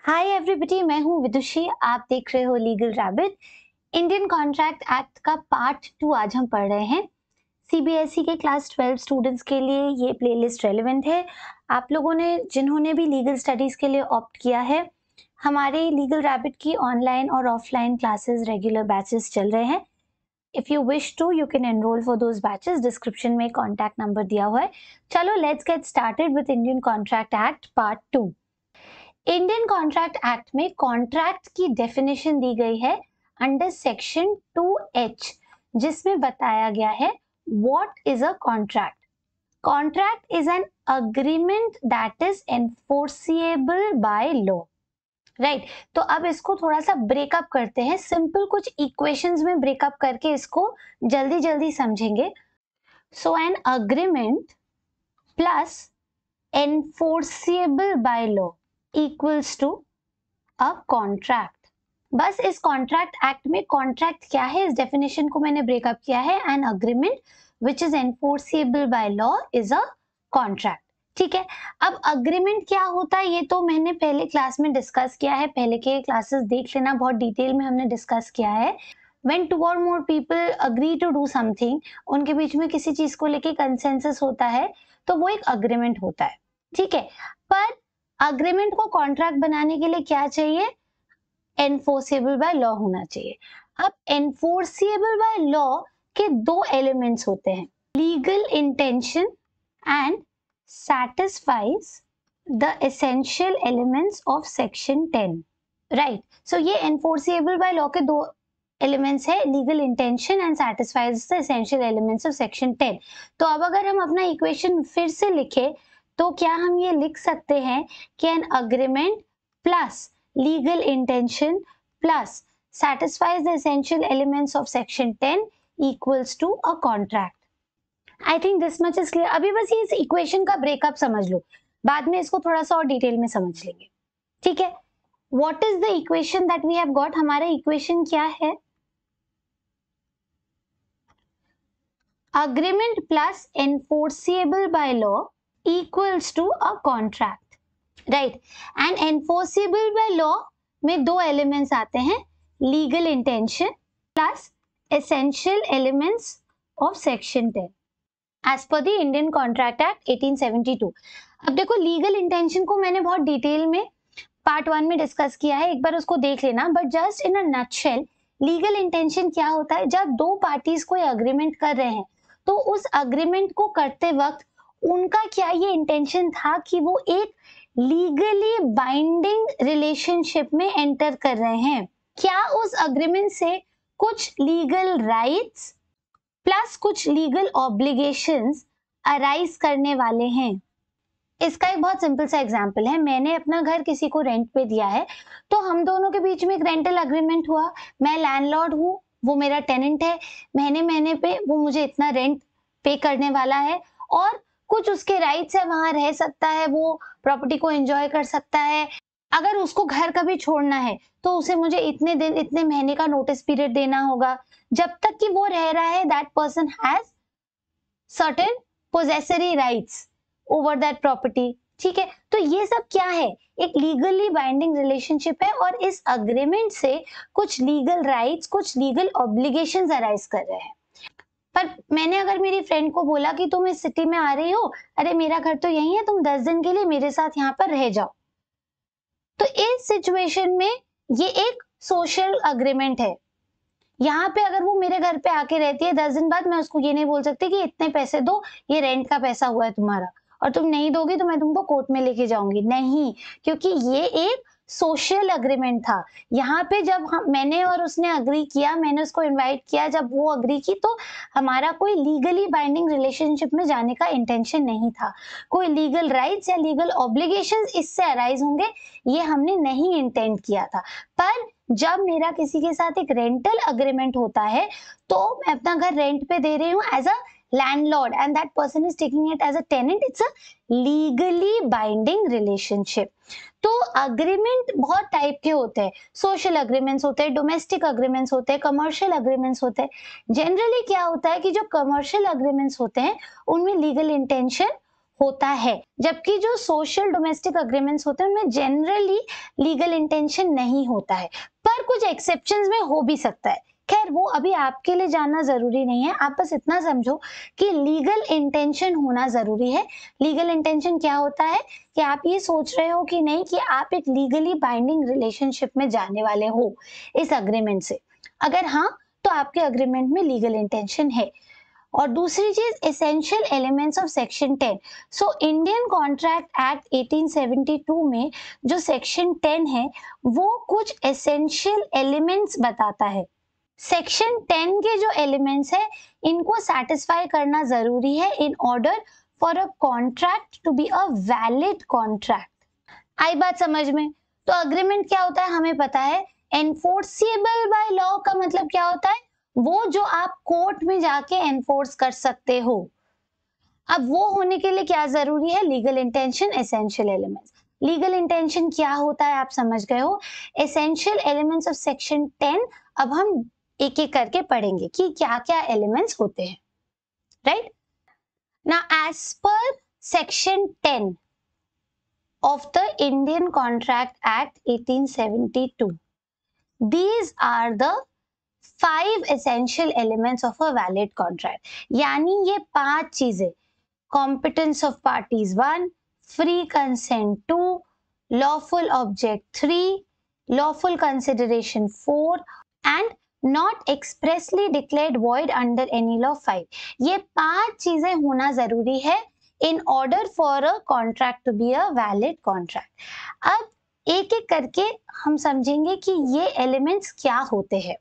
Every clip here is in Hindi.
हाय एवरीबॉडी, मैं हूँ विदुषी। आप देख रहे हो legal rabbit. Indian contract act का पार्ट 2 आज हम पढ़ रहे हैं। सीबीएसई के क्लास 12 स्टूडेंट्स के लिए ये प्लेलिस्ट रेलेवेंट है। आप लोगों ने जिन्होंने भी लीगल स्टडीज के लिए ऑप्ट किया है, हमारे लीगल रैबिट की ऑनलाइन और ऑफलाइन क्लासेस रेगुलर बैचेस चल रहे हैं। If you wish to you can enrol for those batches. Description में कॉन्टैक्ट नंबर दिया हुआ है। चलो let's get started with Indian contract Act part 2। Indian contract Act में कॉन्ट्रैक्ट की डेफिनेशन दी गई है अंडर सेक्शन 2H, जिसमें बताया गया है what is a contract. Contract is an agreement that is enforceable by law. Right, तो अब इसको थोड़ा सा ब्रेकअप करते हैं। सिंपल कुछ इक्वेशंस में ब्रेकअप करके इसको जल्दी जल्दी समझेंगे। So an agreement plus enforceable by law equals to a contract. बस इस कॉन्ट्रैक्ट एक्ट में कॉन्ट्रैक्ट क्या है, इस डेफिनेशन को मैंने ब्रेकअप किया है। An agreement which is enforceable by law is a contract. ठीक है, अब अग्रीमेंट क्या होता है ये तो मैंने पहले क्लास में डिस्कस किया है। पहले के क्लासेस देख लेना, बहुत डिटेल में हमने डिस्कस किया है। When two or more people agree to do something, उनके बीच में किसी चीज को लेके कंसेंसस होता है तो वो एक अग्रीमेंट होता है। ठीक है, पर अग्रीमेंट को कॉन्ट्रैक्ट बनाने के लिए क्या चाहिए? एनफोर्सेबल बाय लॉ होना चाहिए। अब एनफोर्सेबल बाय लॉ के दो एलिमेंट्स होते हैं, legal intention and satisfies the essential elements of section 10. Right, so ये एनफोर्सेबल बाय लॉ के दो एलिमेंट्स है, legal intention and satisfies the essential elements of section 10। तो अब अगर हम अपना इक्वेशन फिर से लिखें तो क्या हम ये लिख सकते हैं कि N agreement plus legal intention plus satisfies the essential elements of section 10 equals to a contract. I think this much is clear. अभी बस ये इस इक्वेशन का ब्रेकअप समझ लो, बाद में इसको थोड़ा सा और डिटेल में समझ लेंगे। ठीक है, what is the equation that we have got? हमारा इक्वेशन क्या है? Agreement plus enforceable by law equals to a contract. Right, and enforceable by law में दो एलिमेंट्स आते हैं, legal intention plus essential elements of section 10 as per the Indian contract Act 1872। अब देखो, लीगल इंटेंशन को मैंने बहुत डिटेल में पार्ट 1 में डिस्कस किया है, एक बार उसको देख लेना। But just in a nutshell, legal intention क्या होता है? जब दो पार्टीज कोई अग्रीमेंट कर रहे हैं तो उस अग्रीमेंट को करते वक्त उनका क्या ये इंटेंशन था कि वो एक लीगली बाइंडिंग रिलेशनशिप में एंटर कर रहे हैं। क्या उस अग्रीमेंट से कुछ लीगल राइट्स प्लस कुछ लीगल ऑब्लिगेशंस अराइज करने वाले हैं? इसका एक बहुत सिंपल सा एग्जांपल है, मैंने अपना घर किसी को रेंट पे दिया है, तो हम दोनों के बीच में एक रेंटल अग्रीमेंट हुआ। मैं लैंडलॉर्ड हूँ, वो मेरा टेनेंट है, महीने महीने पे वो मुझे इतना रेंट पे करने वाला है और कुछ उसके राइट्स है, वहां रह सकता है, वो प्रॉपर्टी को एंजॉय कर सकता है। अगर उसको घर कभी छोड़ना है तो उसे मुझे इतने दिन इतने महीने का नोटिस पीरियड देना होगा। जब तक कि वो रह रहा है, that person has certain possessory rights over that property. ठीक है, तो ये सब क्या है? एक लीगली बाइंडिंग रिलेशनशिप है और इस अग्रीमेंट से कुछ लीगल राइट्स, कुछ लीगल ऑब्लिगेशंस अराइज कर रहे हैं। पर मैंने अगर मेरी फ्रेंड को बोला कि तुम इस सिटी में आ रही हो, अरे मेरा घर तो यही है, तुम 10 दिन के लिए मेरे साथ यहाँ पर रह जाओ, तो इस सिचुएशन में ये एक सोशल अग्रीमेंट है। यहाँ पे अगर वो मेरे घर पे आके रहती है, 10 दिन बाद मैं उसको ये नहीं बोल सकती कि इतने पैसे दो, ये रेंट का पैसा हुआ है तुम्हारा और तुम नहीं दोगी तो मैं तुमको कोर्ट में लेके जाऊंगी। नहीं, क्योंकि ये एक सोशल अग्रीमेंट था। यहाँ पे जब मैंने और उसने अग्री किया, मैंने उसको इनवाइट किया, जब वो अग्री की, तो हमारा कोई लीगली बाइंडिंग रिलेशनशिप में जाने का इंटेंशन नहीं था। कोई लीगल राइट्स या लीगल ऑब्लिगेशंस इससे अराइज होंगे ये हमने नहीं इंटेंड किया था। पर जब मेरा किसी के साथ एक रेंटल अग्रीमेंट होता है तो मैं अपना घर रेंट पे दे रही हूँ as a landlord and that person is taking it as a tenant, it's a legally binding relationship. तो अग्रीमेंट बहुत टाइप के होते हैं, सोशल अग्रीमेंट्स होते हैं, डोमेस्टिक अग्रीमेंट्स होते हैं, कमर्शियल अग्रीमेंट्स होते हैं। जनरली क्या होता है कि जो कमर्शियल अग्रीमेंट्स होते हैं उनमें लीगल इंटेंशन होता है, जबकि जो सोशल डोमेस्टिक अग्रीमेंट्स होते हैं उनमें जनरली लीगल इंटेंशन नहीं होता है, पर कुछ एक्सेप्शंस में हो भी सकता है। खैर वो अभी आपके लिए जानना जरूरी नहीं है, आप बस इतना समझो कि लीगल इंटेंशन होना जरूरी है। लीगल इंटेंशन क्या होता है कि आप ये सोच रहे हो कि नहीं कि आप एक लीगली बाइंडिंग रिलेशनशिप में जाने वाले हो इस अग्रीमेंट से। अगर हाँ, तो आपके अग्रीमेंट में लीगल इंटेंशन है। और दूसरी चीज, essential elements of section 10। So Indian contract Act 1872 में जो सेक्शन 10 है वो कुछ एसेंशियल एलिमेंट्स बताता है। सेक्शन 10 के जो एलिमेंट्स है इनको सेटिस्फाई करना जरूरी है in order for a contract to be a valid contract. आई बात समझ में? तो अग्रीमेंट क्या होता है हमें पता है। एनफोर्सिबल बाय लॉ का मतलब क्या होता है? वो जो आप कोर्ट में जाके एनफोर्स कर सकते हो। अब वो होने के लिए क्या जरूरी है? Legal intention, essential elements. Legal intention क्या होता है आप समझ गए हो। एसेंशियल एलिमेंट्स ऑफ सेक्शन 10 अब हम एक एक करके पढ़ेंगे कि क्या क्या एलिमेंट्स होते हैं, right. Now as per section 10 of the Indian Contract Act 1872. These are the 5 essential elements of a valid contract. यानी ये 5 चीजें, competence of parties 1, free consent 2, lawful object 3, lawful consideration 4 and not expressly declared void under any law 5. ये 5 चीजें होना जरूरी है in order for a contract to be a valid contract. अब एक एक करके हम समझेंगे कि ये एलिमेंट्स क्या होते हैं।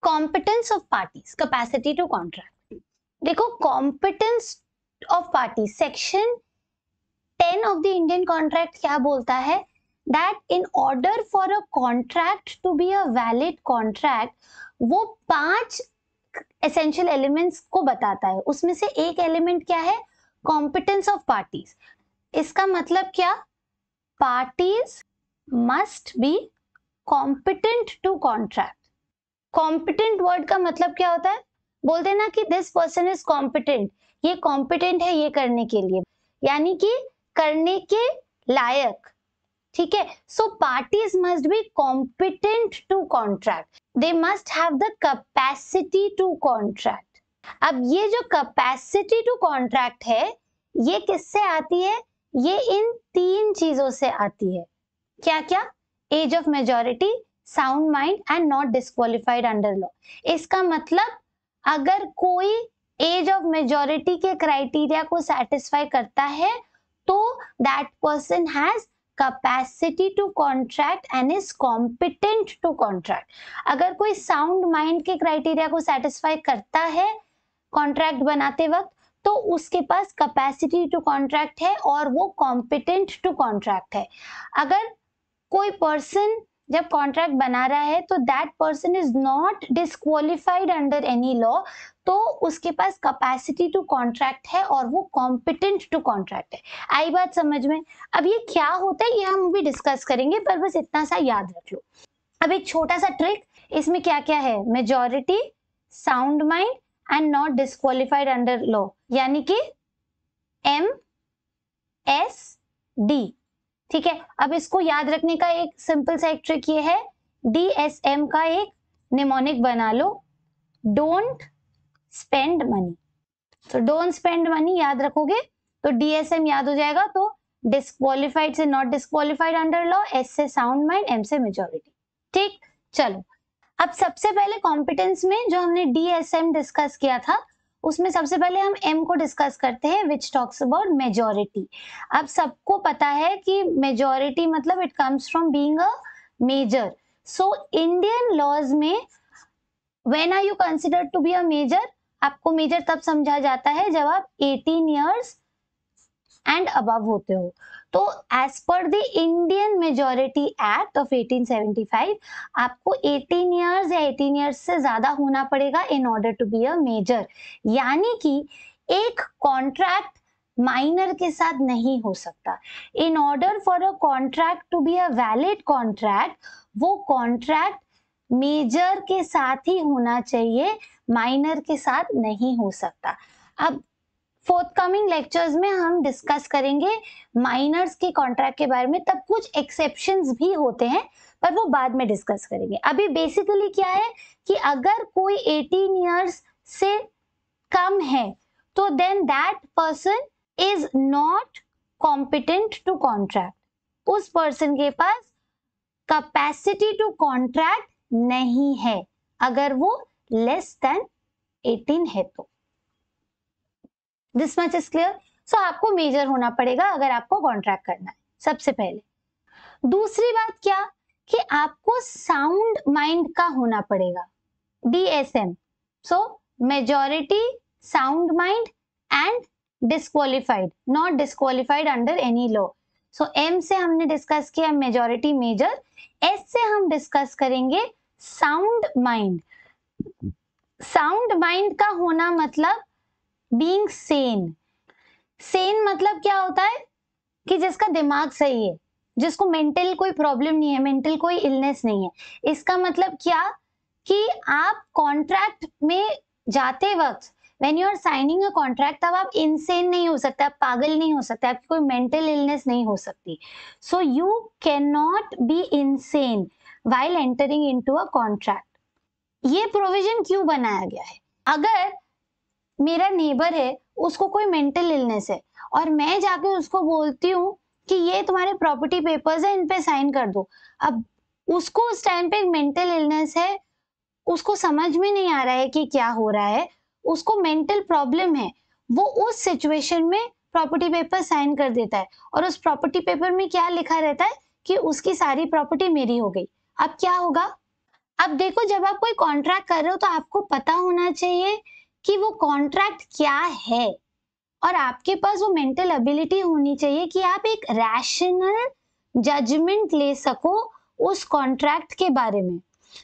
Competence of parties, capacity to contract. देखो competence of party section 10 of the Indian contract क्या बोलता है? That in order for a contract to be a valid contract, वो 5 एसेंशियल एलिमेंट्स को बताता है। उसमें से एक एलिमेंट क्या है? Competence of parties. इसका मतलब क्या? Parties must be competent to contract. Competent word का मतलब क्या होता है? बोलते ना कि दिस पर्सन इज कॉम्पिटेंट, ये कॉम्पिटेंट है ये करने के लिए, यानी कि करने के लायक, ठीक है। So parties must be competent to contract, they must have the capacity to contract. अब ये जो कैपेसिटी टू कॉन्ट्रैक्ट है ये किससे आती है? ये इन 3 चीजों से आती है। क्या क्या? Age of majority, sound mind and not disqualified under law. इसका मतलब अगर कोई एज ऑफ मेजॉरिटी के क्राइटेरिया को सेटिस्फाई करता है तो that person has capacity to contract and is competent to contract. अगर कोई साउंड माइंड के क्राइटेरिया को सेटिस्फाई करता है कॉन्ट्रैक्ट बनाते वक्त तो उसके पास कैपेसिटी टू कॉन्ट्रैक्ट है और वो कॉम्पिटेंट टू कॉन्ट्रैक्ट है। अगर कोई पर्सन जब कॉन्ट्रैक्ट बना रहा है तो that person is not disqualified under any law, तो उसके पास कैपेसिटी टू कॉन्ट्रैक्ट है और वो कॉम्पिटेंट टू कॉन्ट्रैक्ट है। आई बात समझ में? अब ये क्या होता है ये हम भी डिस्कस करेंगे, पर बस इतना सा याद रख लो। अब एक छोटा सा ट्रिक, इसमें क्या क्या है? Majority, sound mind and not disqualified under law, यानी कि MSD, ठीक है। अब इसको याद रखने का एक सिंपल सा एक ट्रिक ये है, DSM का एक निमोनिक बना लो, डोंट स्पेंड मनी। तो डोंट स्पेंड मनी याद रखोगे तो DSM याद हो जाएगा। तो डिस्क्वालिफाइड से not disqualified under law, S से साउंड माइंड, M से मेजॉरिटी। ठीक, चलो अब सबसे पहले कॉम्पिटेंस में जो हमने DSM डिस्कस किया था उसमें सबसे पहले हम M को डिस्कस करते हैं, विच टॉक्स अबाउट मेजॉरिटी। अब सबको पता है कि मेजॉरिटी मतलब it comes from being a major. So Indian laws में when are you considered to be a major, आपको मेजर तब समझा जाता है जब आप 18 इयर्स एंड अबव होते हो। तो as per the Indian Majority Act of 1875 आपको 18 इयर्स या 18 इयर्स से ज्यादा होना पड़ेगा in order to be a major. यानी कि एक कॉन्ट्रैक्ट माइनर के साथ नहीं हो सकता। In order for a contract to be a valid contract, वो कॉन्ट्रैक्ट मेजर के साथ ही होना चाहिए, माइनर के साथ नहीं हो सकता। अब फोर्थकमिंग लेक्चर्स में हम डिस्कस करेंगे माइनर्स के कॉन्ट्रैक्ट के बारे में, तब कुछ एक्सेप्शंस भी होते हैं पर वो बाद में डिस्कस करेंगे। अभी बेसिकली क्या है कि अगर कोई 18 इयर्स से कम है तो then that person is not competent to contract, उस पर्सन के पास कैपेसिटी टू कॉन्ट्रैक्ट नहीं है अगर वो लेस देन 18 है तो। This much is clear. So आपको मेजर होना पड़ेगा अगर आपको कॉन्ट्रैक्ट करना है सबसे पहले। दूसरी बात क्या कि आपको साउंड माइंड का होना पड़ेगा, DSM। So majority, sound mind and disqualified, not disqualified under any law. So M से हमने डिस्कस किया मेजॉरिटी मेजर, S से हम डिस्कस करेंगे साउंड माइंड। साउंड माइंड का होना मतलब बीइंग सेन। सेन मतलब क्या होता है कि जिसका दिमाग सही है, जिसको मेंटल कोई प्रॉब्लम नहीं है, मेंटल कोई इलनेस नहीं है। इसका मतलब क्या कि आप कॉन्ट्रैक्ट में जाते वक्त when you are signing a contract तब आप इनसेन नहीं हो सकते, आप पागल नहीं हो सकते, आपकी कोई मेंटल इलनेस नहीं हो सकती। So you can not be insane while entering into a contract. ये प्रोविजन क्यों बनाया गया है? अगर मेरा नेबर है, उसको कोई मेंटल इलनेस है और मैं जाके उसको बोलती हूँ कि ये तुम्हारे प्रॉपर्टी पेपर्स है, इन पे साइन कर दो। अब उसको उस टाइम पे एक मेंटल इलनेस है, उसको समझ में नहीं आ रहा है कि क्या हो रहा है, उसको मेंटल प्रॉब्लम है, वो उस सिचुएशन में प्रॉपर्टी पेपर साइन कर देता है और उस प्रॉपर्टी पेपर में क्या लिखा रहता है कि उसकी सारी प्रॉपर्टी मेरी हो गई। अब क्या होगा? अब देखो, जब आप कोई कॉन्ट्रैक्ट कर रहे हो तो आपको पता होना चाहिए कि वो कॉन्ट्रैक्ट क्या है और आपके पास वो मेंटल एबिलिटी होनी चाहिए कि आप एक रैशनल जजमेंट ले सको उस कॉन्ट्रैक्ट के बारे में।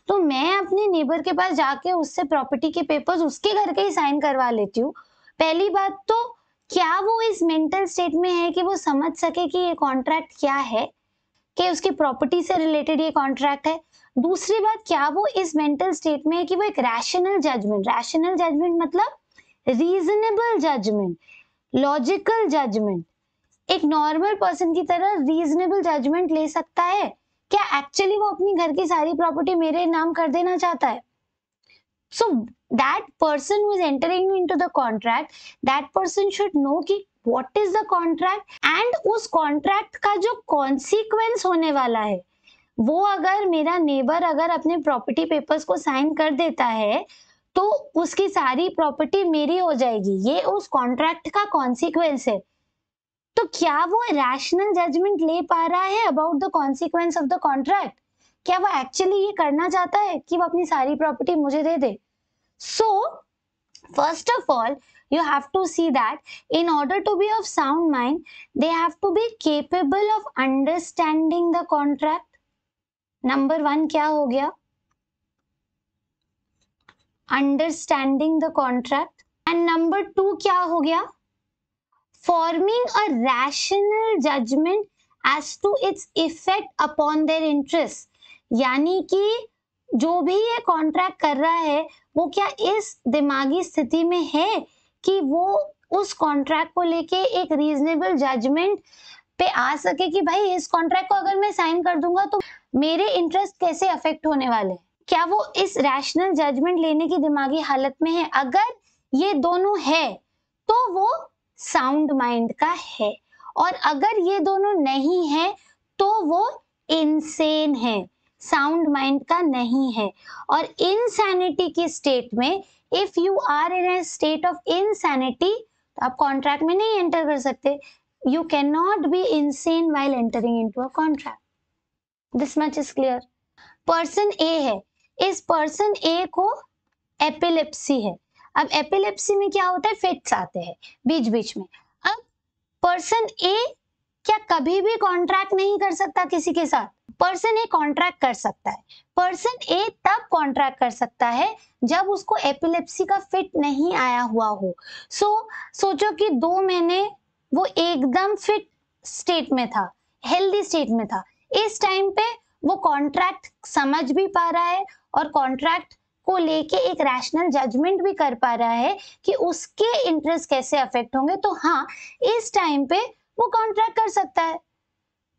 तो मैं अपने नेबर के पास जाके उससे प्रॉपर्टी के पेपर्स उसके घर के ही साइन करवा लेती हूँ। पहली बात तो क्या वो इस मेंटल स्टेट में है कि वो समझ सके कि ये कॉन्ट्रैक्ट क्या है, कि उसकी प्रॉपर्टी से रिलेटेड ये कॉन्ट्रैक्ट है। दूसरी बात, क्या वो इस मेंटल स्टेट में है कि वो एक रैशनल जजमेंट मतलब रीजनेबल जजमेंट, लॉजिकल जजमेंट, एक नॉर्मल पर्सन की तरह रीजनेबल जजमेंट ले सकता है। क्या एक्चुअली वो अपनी घर की सारी प्रॉपर्टी मेरे नाम कर देना चाहता है? So that person who is entering into the contract, that person should know कि what is the contract and उस contract का जो consequence होने वाला है, वो अगर मेरा नेबर अगर अपने प्रॉपर्टी पेपर्स को साइन कर देता है तो उसकी सारी प्रॉपर्टी मेरी हो जाएगी, ये उस कॉन्ट्रैक्ट का कॉन्सिक्वेंस है। तो क्या वो रैशनल जजमेंट ले पा रहा है about the consequence of the contract? क्या वो एक्चुअली ये करना चाहता है कि वो अपनी सारी प्रॉपर्टी मुझे दे दे? So first of all, you have to see that in order to be of sound mind, they have to be capable of understanding the contract. Number 1 क्या हो गया? Understanding the contract. And number 2 क्या हो गया? Forming a rational judgment as to its effect upon their interests. यानी कि जो भी ये कॉन्ट्रैक्ट कर रहा है वो क्या इस दिमागी स्थिति में है कि वो उस कॉन्ट्रैक्ट को लेके एक रीजनेबल जजमेंट पे आ सके कि भाई इस कॉन्ट्रैक्ट को अगर मैं साइन कर दूंगा तो मेरे इंटरेस्ट कैसे अफेक्ट होने वाले? क्या वो इस रैशनल जजमेंट लेने की दिमागी हालत में है? अगर ये दोनों है तो वो साउंड माइंड का है, और अगर ये दोनों नहीं है तो वो इनसेन है, साउंड माइंड का नहीं है। और इनसैनिटी की स्टेट में, if you are in a state of insanity, तो आप कॉन्ट्रैक्ट में नहीं एंटर कर सकते। You can not be insane while entering into a contract. This much is clear. Person A है, इस पर्सन ए को एपिलेप्सी है। अब एपिलेप्सी में क्या होता है? फिट्स आते हैं बीच बीच में। अब पर्सन ए क्या कभी भी कॉन्ट्रैक्ट नहीं कर सकता किसी के साथ? पर्सन ए कॉन्ट्रैक्ट कर सकता है। पर्सन ए तब कॉन्ट्रैक्ट कर सकता है जब उसको एपिलेप्सी का फिट नहीं आया हुआ हो। सोचो कि 2 महीने वो एकदम फिट स्टेट में था, हेल्दी स्टेट में था। इस टाइम पे वो कॉन्ट्रैक्ट समझ भी पा रहा है और कॉन्ट्रैक्ट को लेके एक रैशनल जजमेंट भी कर पा रहा है कि उसके इंटरेस्ट कैसे अफेक्ट होंगे, तो हाँ, इस टाइम पे वो कॉन्ट्रैक्ट कर सकता है।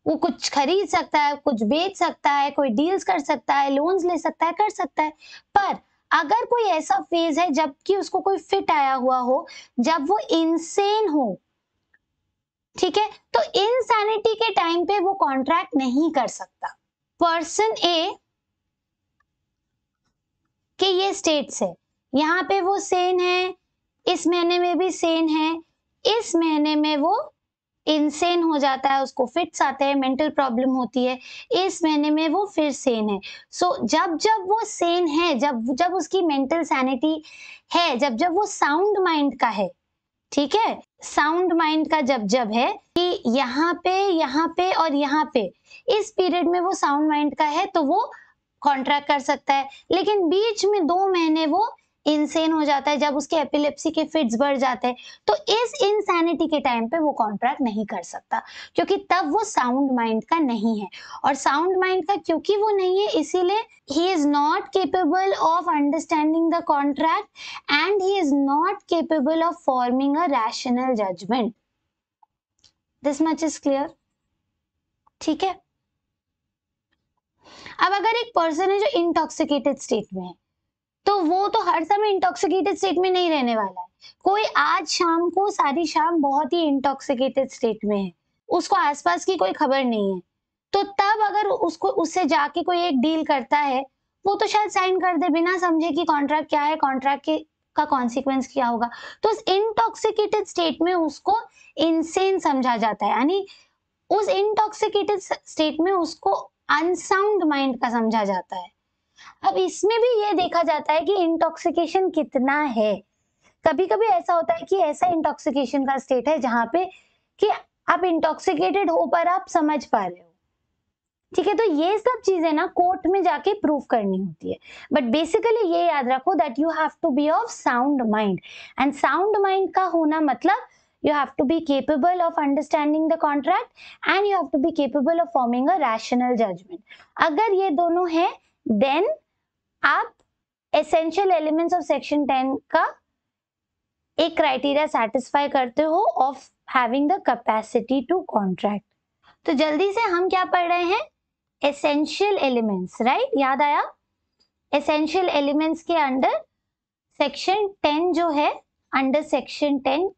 वो कुछ खरीद सकता है, कुछ बेच सकता है, कोई डील्स कर सकता है, लोन्स ले सकता है, कर सकता है। पर अगर कोई ऐसा फेज है जबकि उसको कोई फिट आया हुआ हो, जब वो इनसेन हो, ठीक है, तो इनसैनिटी के टाइम पे वो कॉन्ट्रैक्ट नहीं कर सकता। पर्सन ए के ये स्टेट्स है, यहाँ पे वो सेन है, इस महीने में भी सेन है, इस महीने में वो इनसेन हो जाता है, उसको फिट्स आते हैं, मेंटल प्रॉब्लम होती है, इस महीने में वो फिर सेन है। सो जब जब वो सेन है, जब जब उसकी मेंटल सैनिटी है, जब जब वो साउंड माइंड का है, ठीक है, साउंड माइंड का जब जब है कि यहाँ पे और यहाँ पे, इस पीरियड में वो साउंड माइंड का है, तो वो कॉन्ट्रैक्ट कर सकता है। लेकिन बीच में 2 महीने वो इनसेन हो जाता है, जब उसके एपिलेप्सी के फिट्स बढ़ जाते हैं, तो इस इनसैनिटी के टाइम पे वो कॉन्ट्रैक्ट नहीं कर सकता, क्योंकि तब वो साउंड माइंड का नहीं है। और साउंड माइंड का क्योंकि वो नहीं है, इसीलिए he is not capable of understanding the contract and he is not capable of forming a rational judgment. This much is clear? ठीक है। अब अगर एक पर्सन है जो इंटॉक्सिकेटेड स्टेट में है, तो वो तो हर समय इंटॉक्सिकेटेड स्टेट में नहीं रहने वाला है। कोई आज शाम को सारी शाम बहुत ही इंटॉक्सिकेटेड स्टेट में है, उसको आसपास की कोई खबर नहीं है, तो तब अगर उसको उससे जाके कोई एक डील करता है, वो तो शायद साइन कर दे बिना समझे कि कॉन्ट्रैक्ट क्या है, कॉन्ट्रैक्ट के का कॉन्सिक्वेंस क्या होगा। तो उस इंटॉक्सिकेटेड स्टेट में उसको इनसेन समझा जाता है, यानी उस इंटॉक्सिकेटेड स्टेट में उसको अनसाउंड माइंड का समझा जाता है। अब इसमें भी ये देखा जाता है कि इंटॉक्सिकेशन कितना है। कभी-कभी ऐसा होता है कि ऐसा इंटॉक्सिकेशन का स्टेट है जहां पे कि आप इंटॉक्सिकेटेड हो पर आप समझ पा रहे हो, ठीक है, तो ये सब चीजें ना कोर्ट में जाके प्रूव करनी होती है। बट बेसिकली ये याद रखो that you have to be of sound mind, and sound mind का होना मतलब you have to be capable of understanding the contract and you have to be capable of forming a rational judgment. अगर ये दोनों हैं, then आप essential elements of section 10 का एक क्राइटेरिया सेटिस्फाई करते हो of having the capacity to contract. तो जल्दी से हम क्या पढ़ रहे हैं? essential elements, right? याद आया? essential elements के अंडर section 10 जो है, under section 10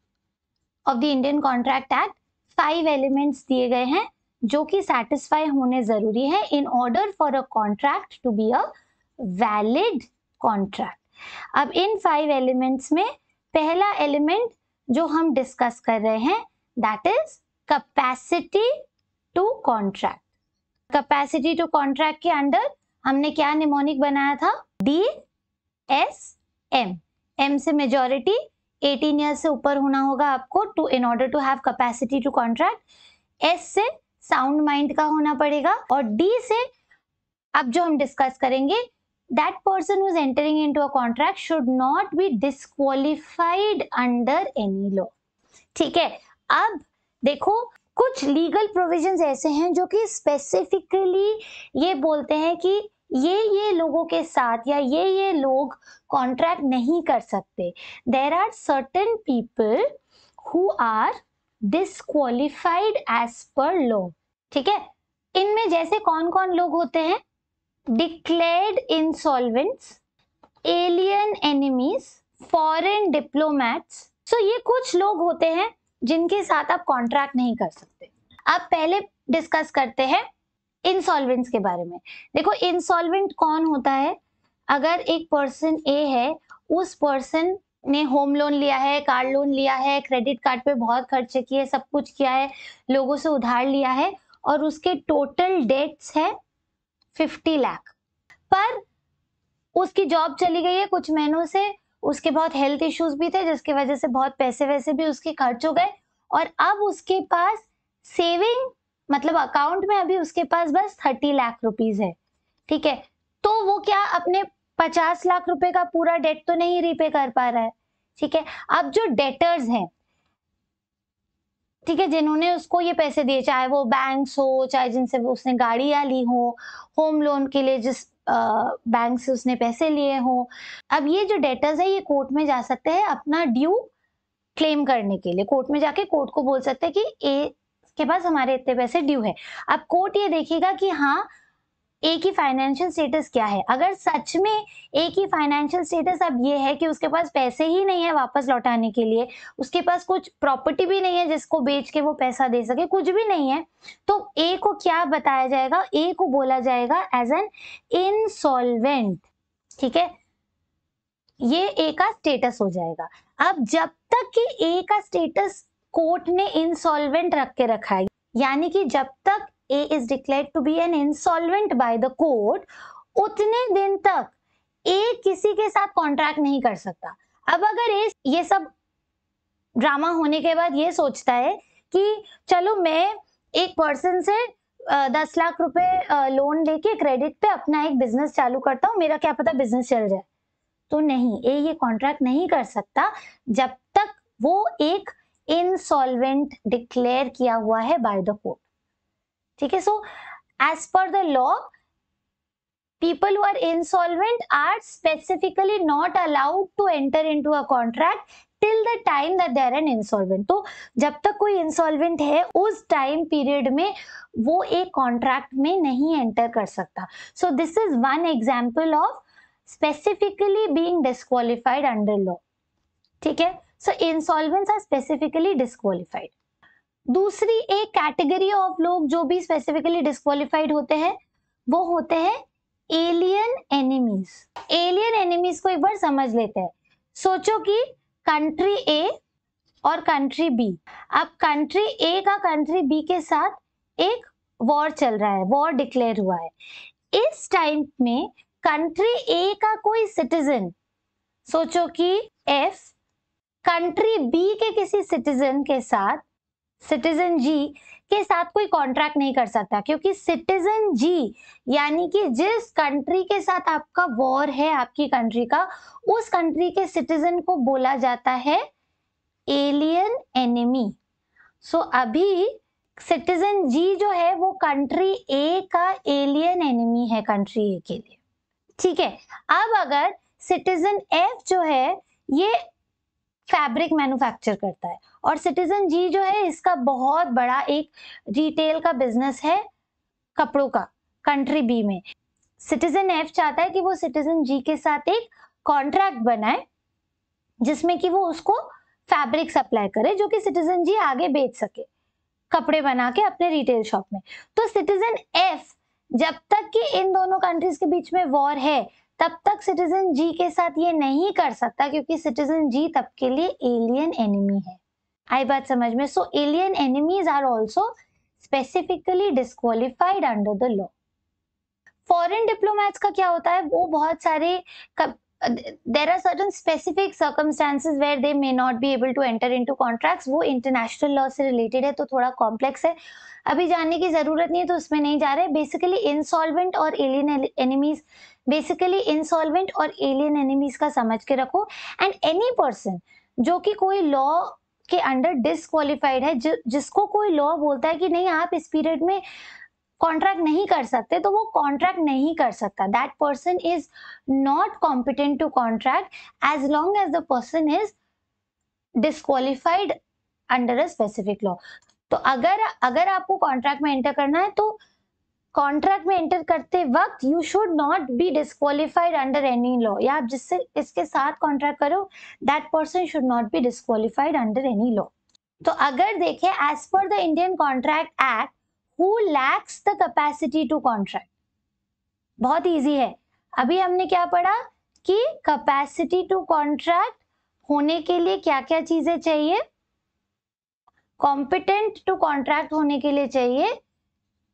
of the Indian contract Act 5 elements दिए गए हैं जो कि सेटिस्फाई होने जरूरी है in order for a contract to be a valid contract. अब इन 5 एलिमेंट्स में पहला एलिमेंट जो हम डिस्कस कर रहे हैं that is capacity to contract. Capacity to contract के अंडर हमने क्या निमोनिक बनाया था? DSM। M से मेजॉरिटी, 18 ईयर्स से ऊपर होना होगा आपको to in order to have capacity to contract. S से साउंड माइंड का होना पड़ेगा, और D से अब जो हम डिस्कस करेंगे that person who is entering into a contract should not be disqualified under any law. ठीक है, अब देखो कुछ लीगल प्रोविजंस ऐसे हैं जो कि स्पेसिफिकली ये बोलते हैं कि ये लोगों के साथ या ये लोग कॉन्ट्रैक्ट नहीं कर सकते। There are certain people who are disqualified as per law. ठीक है, इनमें जैसे कौन कौन लोग होते हैं? Declared insolvents, alien enemies, foreign diplomats. So ये कुछ लोग होते हैं जिनके साथ आप कॉन्ट्रैक्ट नहीं कर सकते। अब पहले डिस्कस करते हैं इंसॉल्वेंट्स के बारे में। देखो इंसॉल्वेंट कौन होता है? अगर एक पर्सन ए है, उस पर्सन ने होम लोन लिया है, कार लोन लिया है, क्रेडिट कार्ड पे बहुत खर्चे किए, सब कुछ किया है, लोगों से उधार लिया है, और उसके टोटल डेट्स है 50 लाख। पर उसकी जॉब चली गई है कुछ महीनों से, उसके बहुत हेल्थ इश्यूज भी थे जिसकी वजह से बहुत पैसे वैसे भी उसके खर्च हो गए, और अब उसके पास सेविंग मतलब अकाउंट में अभी उसके पास बस 30 लाख रुपीज है। ठीक है, तो वो क्या अपने 50 लाख रुपए का पूरा डेट तो नहीं रीपे कर पा रहा है। ठीक है, अब जो डेटर्स हैं, ठीक है, जिन्होंने उसको ये पैसे दिए, चाहे वो बैंक्स हो, चाहे जिनसे उसने गाड़ियां ली हो, होम लोन के लिए बैंक से उसने पैसे लिए हों। अब ये जो डेटर्स है ये कोर्ट में जा सकते हैं अपना ड्यू क्लेम करने के लिए। कोर्ट में जाके कोर्ट को बोल सकते हैं कि ए के पास हमारे इतने पैसे ड्यू है। अब कोर्ट ये देखेगा कि हाँ ए की फाइनेंशियल स्टेटस क्या है। अगर सच में ए की फाइनेंशियल स्टेटस अब ये है कि उसके पास पैसे ही नहीं है वापस लौटाने के लिए, उसके पास कुछ प्रॉपर्टी भी नहीं है जिसको बेच के वो पैसा दे सके, कुछ भी नहीं है, तो ए को क्या बताया जाएगा? ए को बोला जाएगा एज एन इंसॉल्वेंट। ठीक है, ये ए का स्टेटस हो जाएगा। अब जब तक कि ए का स्टेटस कोर्ट ने इंसॉल्वेंट रख के रखा है, यानी कि जब तक A is declared to be an insolvent by the court, उतने दिन तक A किसी के साथ कॉन्ट्रैक्ट नहीं कर सकता। अब अगर A ये सब ड्रामा होने के बाद ये सोचता है कि चलो मैं एक पर्सन से 10 लाख रुपए लोन लेके क्रेडिट पे अपना एक बिजनेस चालू करता हूँ, मेरा क्या पता बिजनेस चल जाए, तो नहीं, A ये कॉन्ट्रैक्ट नहीं कर सकता जब तक वो एक इंसॉल्वेंट डिक्लेयर किया हुआ है बाय द कोर्ट। ठीक है, so as per the law people who are insolvent are specifically not allowed to enter into a contract till the time that they are an insolvent। तो जब तक कोई insolvent है उस टाइम पीरियड में वो एक कॉन्ट्रैक्ट में नहीं एंटर कर सकता। So this is one example of specifically being disqualified under law. ठीक है, सो इंसॉल्वेंट्स आर स्पेसिफिकली डिस्क्वालिफाइड। दूसरी एक कैटेगरी ऑफ लोग जो भी स्पेसिफिकली डिस्क्वालिफाइड होते हैं वो होते हैं एलियन एनिमीज। एलियन एनिमीज को एक बार समझ लेते हैं। सोचो कि कंट्री ए और कंट्री बी, अब कंट्री ए का कंट्री बी के साथ एक वॉर चल रहा है, वॉर डिक्लेयर हुआ है। इस टाइम में कंट्री ए का कोई सिटीजन, सोचो कि एफ कंट्री बी के किसी सिटीजन के साथ, सिटीजन जी के साथ कोई कॉन्ट्रैक्ट नहीं कर सकता, क्योंकि सिटीजन जी यानी कि जिस कंट्री के साथ आपका वॉर है आपकी कंट्री का, उस कंट्री के सिटीजन को बोला जाता है एलियन एनिमी। सो अभी सिटीजन जी जो है वो कंट्री ए का एलियन एनिमी है कंट्री ए के लिए। ठीक है, अब अगर सिटीजन एफ जो है ये फैब्रिक मैन्युफैक्चर करता है और सिटीजन जी जो है इसका बहुत बड़ा एक रिटेल का बिजनेस है कपड़ों का कंट्री बी में। सिटीजन एफ चाहता है कि वो सिटीजन जी के साथ एक कॉन्ट्रैक्ट बनाए जिसमें कि वो उसको फैब्रिक सप्लाई करे जो कि सिटीजन जी आगे बेच सके कपड़े बना के अपने रिटेल शॉप में। तो सिटीजन एफ जब तक कि इन दोनों कंट्रीज के बीच में वॉर है तब तक सिटीजन जी के साथ ये नहीं कर सकता, क्योंकि सिटीजन जी तब के लिए एलियन एनिमी है। आई बात समझ में? So alien enemies are also specifically disqualified under the law. Foreign diplomats का क्या होता है, वो बहुत सारे there are certain specific circumstances where they may not be able to enter into contracts। वो इंटरनेशनल लॉ से रिलेटेड है तो थोड़ा कॉम्प्लेक्स है, अभी जानने की जरूरत नहीं है तो उसमें नहीं जा रहे। बेसिकली इंसॉल्वेंट और एलियन एनिमीज, बेसिकली इंसॉल्वेंट और एलियन एनिमीज का समझ के रखो। एंड एनी पर्सन जो कि कोई लॉ के अंडर डिसक्वालिफाइड है, जिसको कोई लॉ बोलता है कि नहीं आप इस पीरियड में कॉन्ट्रैक्ट नहीं कर सकते, तो वो कॉन्ट्रैक्ट नहीं कर सकता। That person is not competent to contract as long as the person is disqualified under a specific law. तो अगर आपको कॉन्ट्रैक्ट में एंटर करना है तो कॉन्ट्रैक्ट में एंटर करते वक्त you should not be disqualified under any law, या आप जिससे इसके साथ कॉन्ट्रैक्ट करो that person should not be disqualified under any law. तो अगर देखें as per the Indian contract Act, who lacks the capacity to contract, बहुत इजी है। अभी हमने क्या पढ़ा कि कैपेसिटी टू कॉन्ट्रैक्ट होने के लिए क्या क्या चीजें चाहिए। कॉम्पिटेंट टू कॉन्ट्रैक्ट होने के लिए चाहिए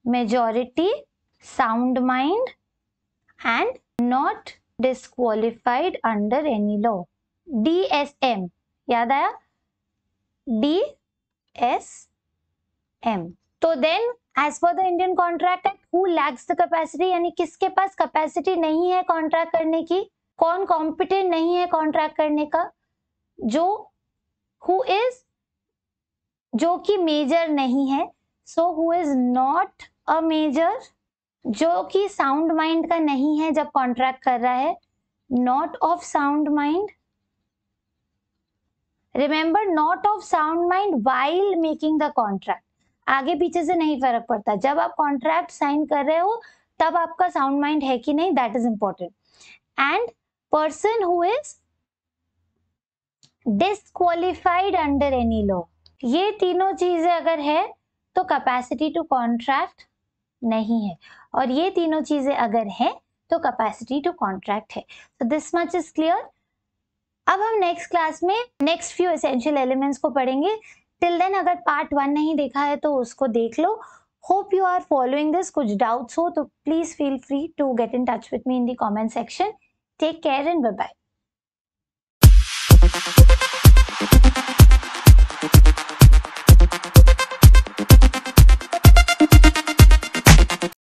majority, sound mind and not disqualified under any law. DSM याद आया? DSM। तो then as per the Indian contract act, who lacks the capacity, यानी किसके पास कैपेसिटी नहीं है कॉन्ट्रैक्ट करने की, कौन कॉम्पिटेंट नहीं है कॉन्ट्रैक्ट करने का, जो कि मेजर नहीं है। So who is not a major जो कि साउंड माइंड का नहीं है जब कॉन्ट्रैक्ट कर रहा है, not of sound mind, remember not of sound mind while making the contract, आगे पीछे से नहीं फर्क पड़ता, जब आप कॉन्ट्रैक्ट साइन कर रहे हो तब आपका साउंड माइंड है कि नहीं, that is important. And person who is disqualified under any law, ये तीनों चीजें अगर है तो कैपेसिटी टू कॉन्ट्रैक्ट नहीं है, और ये तीनों चीजें अगर है तो कैपेसिटी टू कॉन्ट्रैक्ट है। So this much is clear. अब हम नेक्स्ट क्लास में नेक्स्ट फ्यू एसेंशियल एलिमेंट्स को पढ़ेंगे। टिल देन अगर पार्ट 1 नहीं देखा है तो उसको देख लो। Hope you are following this. कुछ डाउट्स हो तो please feel free to get in touch with me in the comment section. Take care and bye bye.